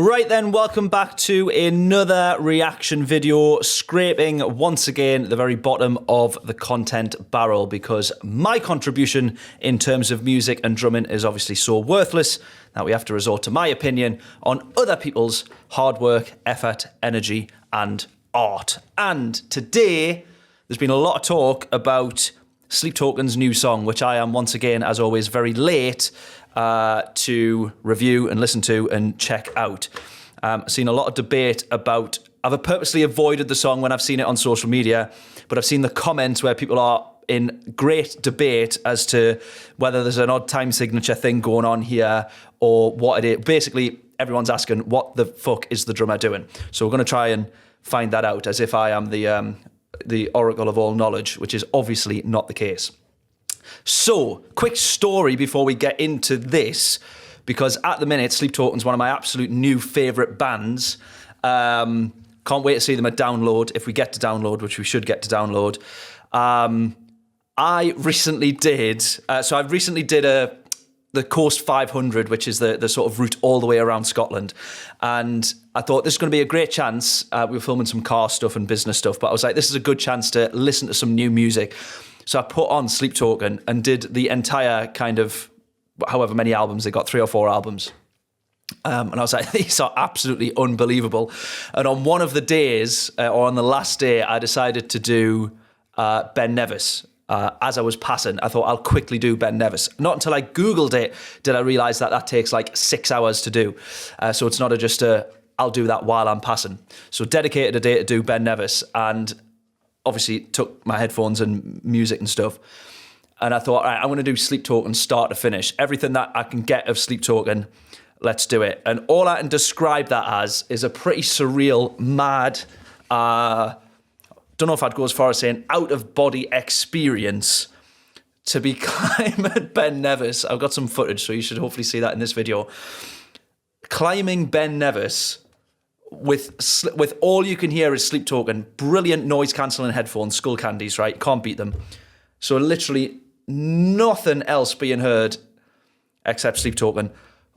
Right then, welcome back to another reaction video, scraping once again the very bottom of the content barrel because my contribution in terms of music and drumming is obviously so worthless that we have to resort to my opinion on other people's hard work, effort, energy and art. And today, there's been a lot of talk about Sleep Token's new song, which I am once again, as always, very late to review and listen to and check out. I've seen a lot of debate about, I've purposely avoided the song when I've seen it on social media, but I've seen the comments where people are in great debate as to whether there's an odd time signature thing going on here or what it is. Basically, everyone's asking, what the fuck is the drummer doing? So we're going to try and find that out as if I am the oracle of all knowledge, which is obviously not the case. So, quick story before we get into this, because at the minute, Sleep Token's one of my absolute new favourite bands. Can't wait to see them at Download, if we get to Download, which we should get to Download. I recently did the Coast 500, which is the sort of route all the way around Scotland. And I thought this is going to be a great chance. We were filming some car stuff and business stuff, but I was like, this is a good chance to listen to some new music. So I put on Sleep Token and did the entire kind of, however many albums, they got 3 or 4 albums. And I was like, these are absolutely unbelievable. And on one of the days, or on the last day, I decided to do Ben Nevis. As I was passing, I thought I'll quickly do Ben Nevis. Not until I Googled it did I realise that takes like 6 hours to do. So it's not just I'll do that while I'm passing. So dedicated a day to do Ben Nevis and obviously took my headphones and music and stuff. And I thought, all right, I'm going to do Sleep Token start to finish. Everything that I can get of Sleep Token, let's do it. And all I can describe that as is a pretty surreal, mad, don't know if I'd go as far as saying out-of-body experience to be climbing Ben Nevis. I've got some footage, so you should hopefully see that in this video. Climbing Ben Nevis with all you can hear is Sleep Token, brilliant noise-cancelling headphones, Skull Candies, right? Can't beat them. So literally nothing else being heard except Sleep Token.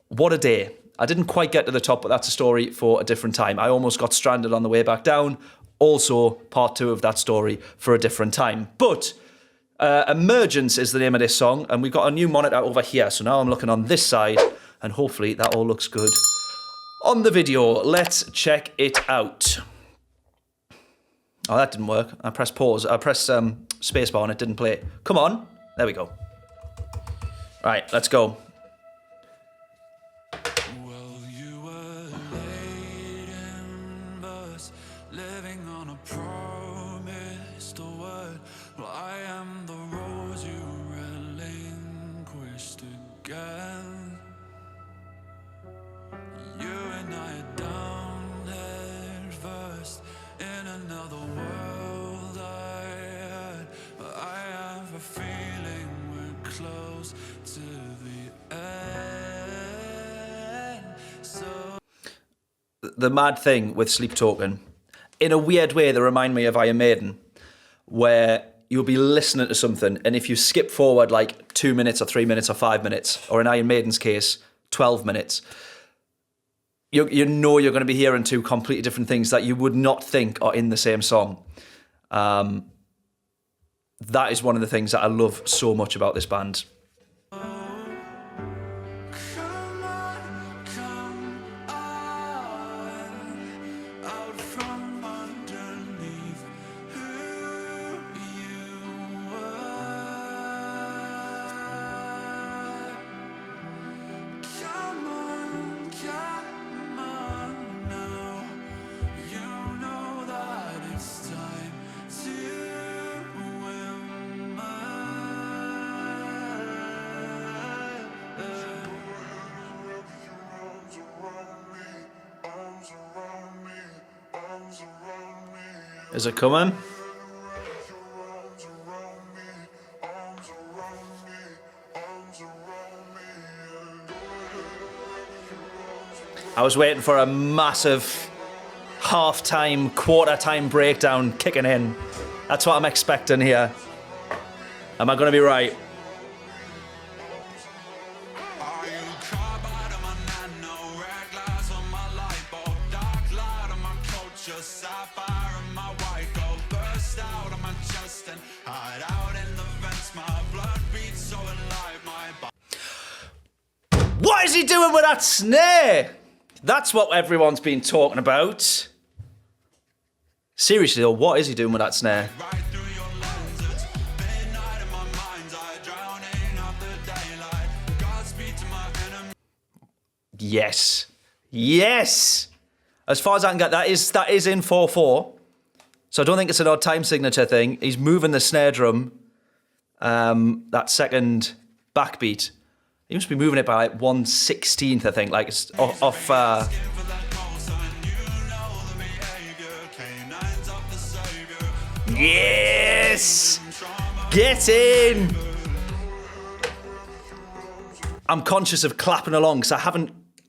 What a day. I didn't quite get to the top, but that's a story for a different time. I almost got stranded on the way back down. Also, part 2 of that story for a different time. But Emergence is the name of this song, and we've got a new monitor over here. So now I'm looking on this side, and hopefully that all looks good on the video. Let's check it out. Oh, that didn't work. I pressed pause. I pressed spacebar and it didn't play. Come on. There we go. Right, let's go. Living on a promised word. Well, I am the rose you relinquished again. You and I are down head first in another world I had. But I have a feeling we're close to the end. So the mad thing with Sleep Token, in a weird way, they remind me of Iron Maiden, where you'll be listening to something, and if you skip forward like 2 minutes or 3 minutes or 5 minutes, or in Iron Maiden's case, 12 minutes, you know you're going to be hearing 2 completely different things that you would not think are in the same song. That is one of the things that I love so much about this band. Is it coming? I was waiting for a massive half-time, quarter-time breakdown kicking in. That's what I'm expecting here. Am I going to be right? are you caught by the man? No red glass on my life. just sapphire and my white gold burst out of my chest and hide out in the vents. My blood beats so alive, my body. What is he doing with that snare? That's what everyone's been talking about. Seriously though, what is he doing with that snare? Right through your lenses, midnight in my mind's eye, drowning out the daylight. Godspeed to my enemy. Yes. Yes! As far as I can get, that is in 4/4. So I don't think it's an odd time signature thing. He's moving the snare drum, that second backbeat. He must be moving it by like 1/16th, I think. Like it's off. Yes! Get in! I'm conscious of clapping along because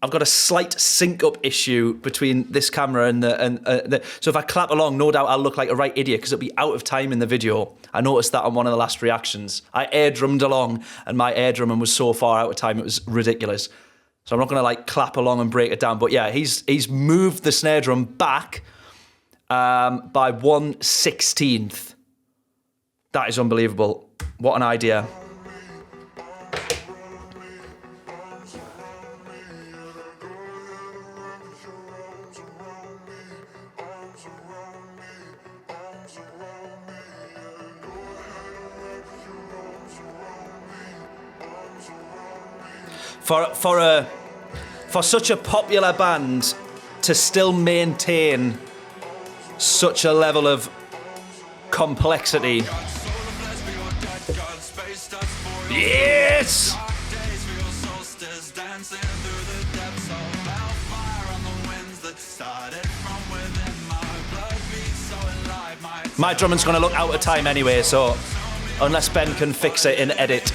I've got a slight sync-up issue between this camera and the. So if I clap along, no doubt I'll look like a right idiot because it'll be out of time in the video. I noticed that on one of the last reactions. I air drummed along, and my air drumming was so far out of time it was ridiculous. So I'm not going to like clap along and break it down. But yeah, he's moved the snare drum back by 1/16th. That is unbelievable. What an idea. For such a popular band to still maintain such a level of complexity. Yes! My drumming's gonna look out of time anyway, so unless Ben can fix it in edit.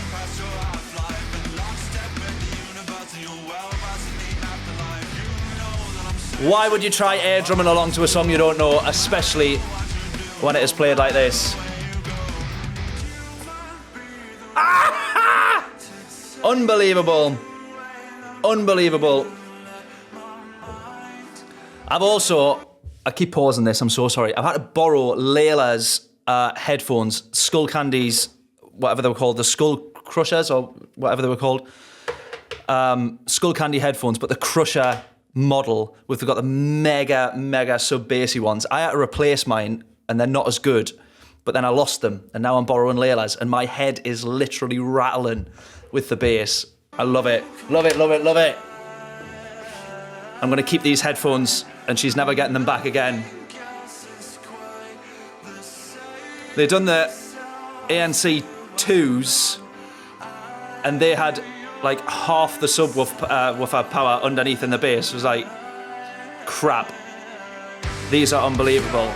Why would you try air drumming along to a song you don't know, especially when it is played like this? Ah! Unbelievable. Unbelievable. I keep pausing this, I'm so sorry. I've had to borrow Layla's headphones, Skull Candy's, whatever they were called, the Skull Crushers or whatever they were called. Skull Candy headphones, but the Crusher model, they've got the mega sub-bassy ones. I had to replace mine and they're not as good, but then I lost them and now I'm borrowing Layla's and my head is literally rattling with the bass. I love it. Love it, love it, love it. I'm going to keep these headphones and she's never getting them back again. They've done the ANC 2s and they had like half the subwoofer power underneath in the bass. It was like, crap. These are unbelievable.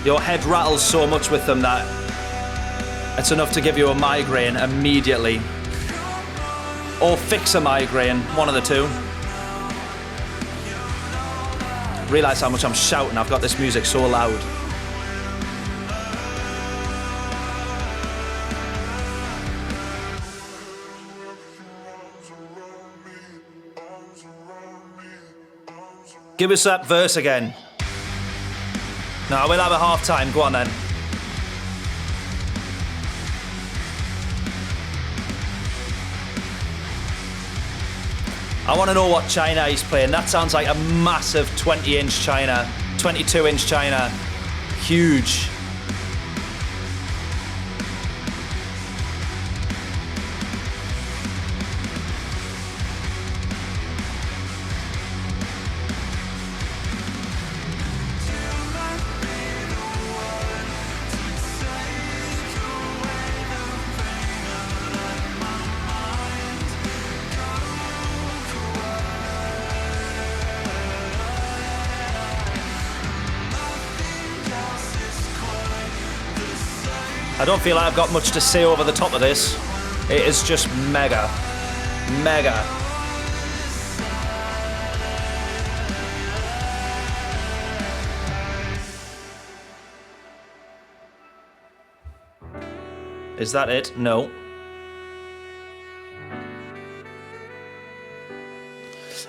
Your head rattles so much with them that it's enough to give you a migraine immediately. Or fix a migraine, one of the two. Realise how much I'm shouting. I've got this music so loud. Give us that verse again. No, we'll have a half time. Go on then. I want to know what China he's playing. That sounds like a massive 20-inch China, 22-inch China. Huge. I don't feel like I've got much to say over the top of this. It is just mega. Mega. Is that it? No.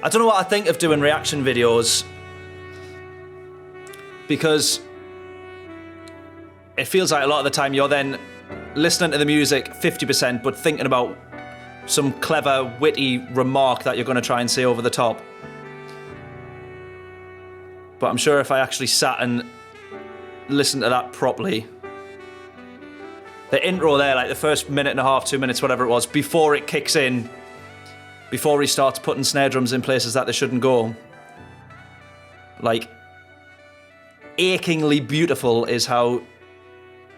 I don't know what I think of doing reaction videos, because it feels like a lot of the time you're then listening to the music 50%, but thinking about some clever, witty remark that you're going to try and say over the top. But I'm sure if I actually sat and listened to that properly, the intro there, like the first minute and a half, 2 minutes, whatever it was, before it kicks in, before he starts putting snare drums in places that they shouldn't go, like, achingly beautiful is how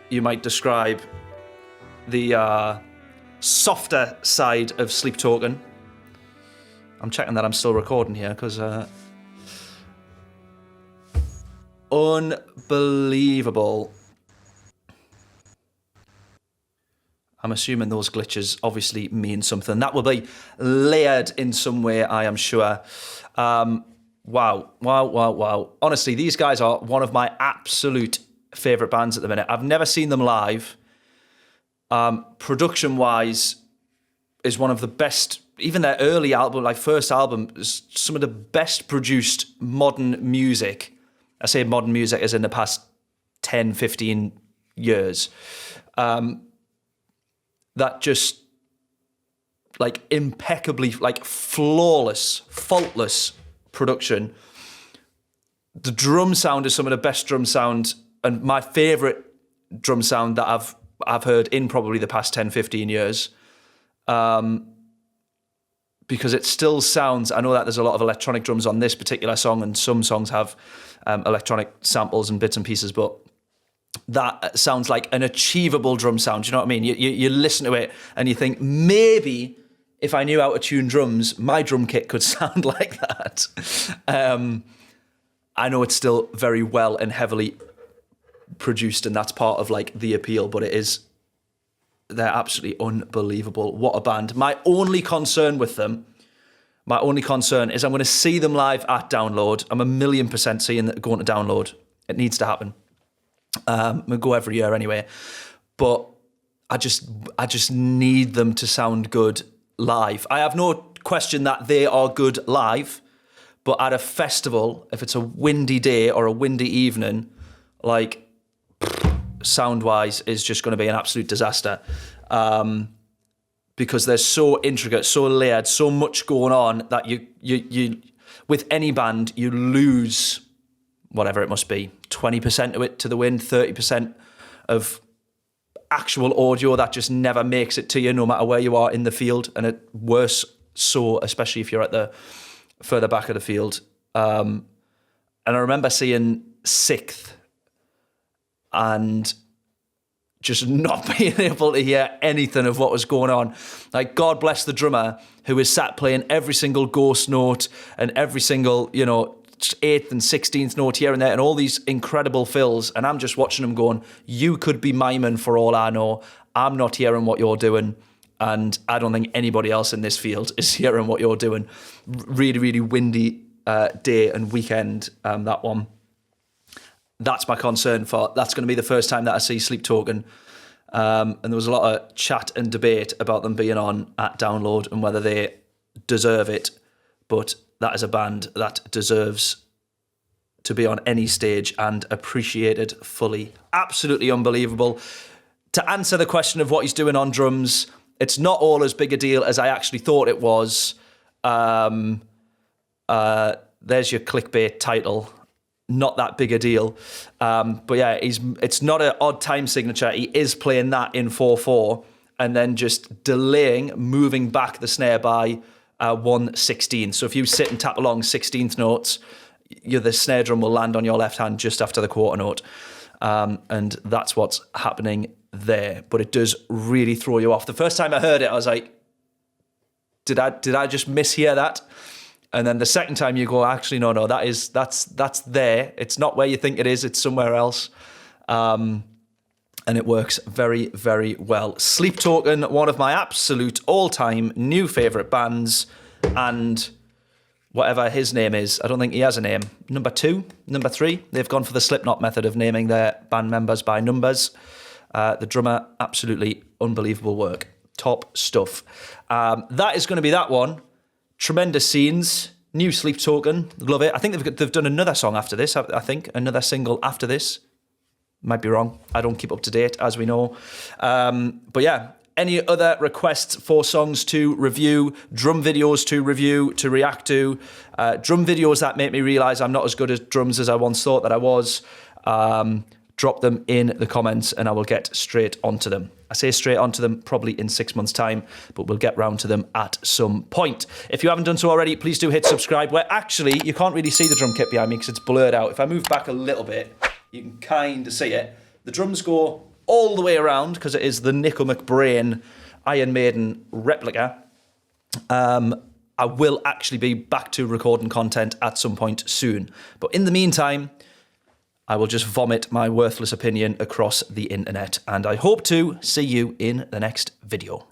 you might describe the softer side of Sleep Token. I'm checking that I'm still recording here, because unbelievable. I'm assuming those glitches obviously mean something. That will be layered in some way, I am sure. Wow. Honestly, these guys are one of my absolute favourite bands at the minute. I've never seen them live. Production-wise, is one of the best. Even their early album, like first album, is some of the best produced modern music. I say modern music as in the past 10, 15 years. That just, like, impeccably, like, flawless, faultless production. The drum sound is some of the best drum sound, and my favourite drum sound that I've heard in probably the past 10, 15 years. Because it still sounds, I know that there's a lot of electronic drums on this particular song, and some songs have electronic samples and bits and pieces, but that sounds like an achievable drum sound. Do you know what I mean? You listen to it and you think, maybe if I knew how to tune drums, my drum kit could sound like that. I know it's still very well and heavily produced, and that's part of like the appeal, but they're absolutely unbelievable. What a band. My only concern is I'm going to see them live at Download. I'm 1,000,000% seeing that going to Download. It needs to happen. We go every year anyway, but I just need them to sound good live. I have no question that they are good live, but at a festival, if it's a windy day or a windy evening, like, sound-wise is just going to be an absolute disaster, because they're so intricate, so layered, so much going on that you with any band you lose whatever it must be, 20% of it to the wind, 30% of actual audio that just never makes it to you no matter where you are in the field, and it worse so, especially if you're at the further back of the field. And I remember seeing Sixth and just not being able to hear anything of what was going on. Like, God bless the drummer who is sat playing every single ghost note and every single, 8th and 16th note here and there and all these incredible fills, and I'm just watching him going, you could be miming for all I know. I'm not hearing what you're doing, and I don't think anybody else in this field is hearing what you're doing. Really, really windy day and weekend, that one. That's my concern for. That's going to be the first time that I see Sleep Token. And there was a lot of chat and debate about them being on at Download and whether they deserve it. But that is a band that deserves to be on any stage and appreciated fully. Absolutely unbelievable. To answer the question of what he's doing on drums, it's not all as big a deal as I actually thought it was. There's your clickbait title. Not that big a deal. But yeah, it's not an odd time signature. He is playing that in 4/4 and then just delaying, moving back the snare by 1/16. So if you sit and tap along 16th notes, the snare drum will land on your left hand just after the quarter note. And that's what's happening there. But it does really throw you off. The first time I heard it, I was like, did I just mishear that? And then the second time you go, actually, no, that's there. It's not where you think it is. It's somewhere else. And it works very, very well. Sleep Token, one of my absolute all-time new favourite bands. And whatever his name is, I don't think he has a name. Number 2, number 3. They've gone for the Slipknot method of naming their band members by numbers. The drummer, absolutely unbelievable work. Top stuff. That is going to be that one. Tremendous scenes. New Sleep Token, love it. I think they've done another song after this. I think another single after this. Might be wrong. I don't keep up to date, as we know. But yeah, any other requests for songs to review, drum videos to review, to react to, drum videos that make me realise I'm not as good at drums as I once thought that I was, drop them in the comments and I will get straight onto them. I say straight onto them probably in 6 months' time, but we'll get round to them at some point. If you haven't done so already, please do hit subscribe, where actually you can't really see the drum kit behind me because it's blurred out. If I move back a little bit, you can kind of see it. The drums go all the way around because it is the Nico McBrain Iron Maiden replica. I will actually be back to recording content at some point soon. But in the meantime, I will just vomit my worthless opinion across the internet. And I hope to see you in the next video.